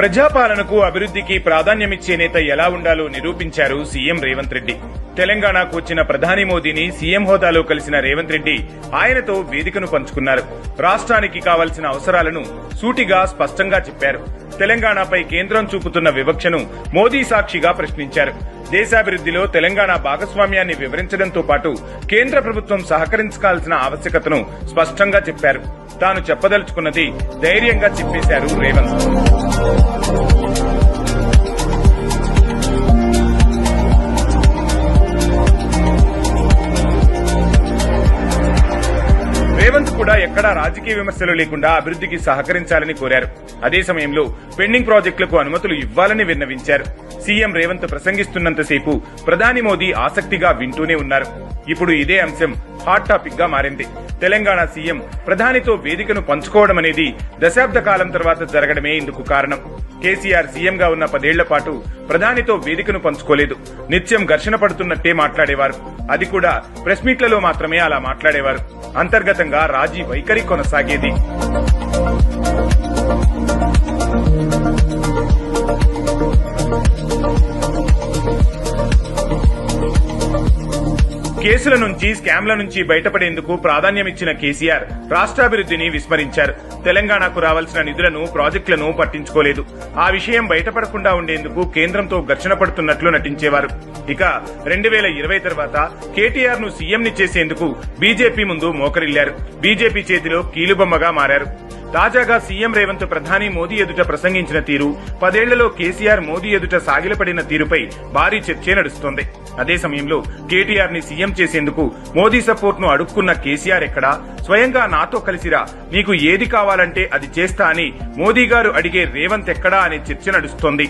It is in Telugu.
ప్రజాపాలనకు అభివృద్ధికి ప్రాధాన్యమిచ్చే నేత ఎలా ఉండాలో నిరూపించారు సీఎం రేవంత్ రెడ్డి. తెలంగాణకు వచ్చిన ప్రధాని మోదీని సీఎం హోదాలో కలిసిన రేవంత్ రెడ్డి ఆయనతో వేదికను పంచుకున్నారు. రాష్ట్రానికి కావాల్సిన అవసరాలను సూటిగా స్పష్టంగా చెప్పారు. తెలంగాణపై కేంద్రం చూపుతున్న వివక్షను మోదీ సాక్షిగా ప్రశ్నించారు. దేశాభివృద్ధిలో తెలంగాణ భాగస్వామ్యాన్ని వివరించడంతో పాటు కేంద్ర ప్రభుత్వం సహకరించాల్సిన ఆవశ్యకతను స్పష్టంగా చెప్పారు. తాను చెప్పదలుచుకున్నది ధైర్యంగా చెప్పేశారు రేవంత్. రేవంత్ కూడా ఎక్కడా రాజకీయ విమర్శలు లేకుండా అభివృద్ధికి సహకరించాలని కోరారు. అదే సమయంలో పెండింగ్ ప్రాజెక్టులకు అనుమతులు ఇవ్వాలని విన్నవించారు. సీఎం రేవంత్ ప్రసంగిస్తున్నంతసేపు ప్రధాని మోదీ ఆసక్తిగా వింటూనే ఉన్నారు. ఇప్పుడు ఇదే అంశం హాట్ టాపిక్ గా మారింది. తెలంగాణ సీఎం ప్రధానితో వేదికను పంచుకోవడం అనేది దశాబ్ద కాలం తర్వాత జరగడమే ఇందుకు కారణం. కేసీఆర్ సీఎంగా ఉన్న 10 ఏళ్ల పాటు ప్రధానితో వేదికను పంచుకోలేదు. నిత్యం ఘర్షణ పడుతున్నట్టే మాట్లాడేవారు. అది కూడా ప్రెస్ మీట్లలో మాత్రమే అలా మాట్లాడేవారు. అంతర్గతంగా రాజీ వైఖరి కొనసాగేది. కేసుల నుంచి స్కామ్ల నుంచి బయటపడేందుకు ప్రాధాన్యమిచ్చిన కేసీఆర్ రాష్ట్రాభివృద్ధిని విస్మరించారు. తెలంగాణకు రావాల్సిన నిధులను, ప్రాజెక్టులను పట్టించుకోలేదు. ఆ విషయం బయటపడకుండా ఉండేందుకు కేంద్రంతో ఘర్షణ పడుతున్నట్లు నటించేవారు. ఇక 2020 తర్వాత కేటీఆర్ ను సీఎంని చేసేందుకు బీజేపీ ముందు మోకరిల్లారు. బీజేపీ చేతిలో కీలుబొమ్మగా మారారు. తాజాగా సీఎం రేవంత్ ప్రధాని మోదీ ఎదుట ప్రసంగించిన తీరు, 10 ఏళ్లలో కేసీఆర్ మోదీ ఎదుట సాగిలపడిన తీరుపై భారీ చర్చే నడుస్తోంది. అదే సమయంలో కేటీఆర్ ని సీఎం చేసేందుకు మోదీ సపోర్ట్ ను అడుక్కున్న కేసీఆర్ ఎక్కడా, స్వయంగా నాతో కలిసిరా, నీకు ఏది కావాలంటే అది చేస్తా అని మోదీ గారు అడిగే రేవంత్ ఎక్కడా అనే చర్చ నడుస్తోంది.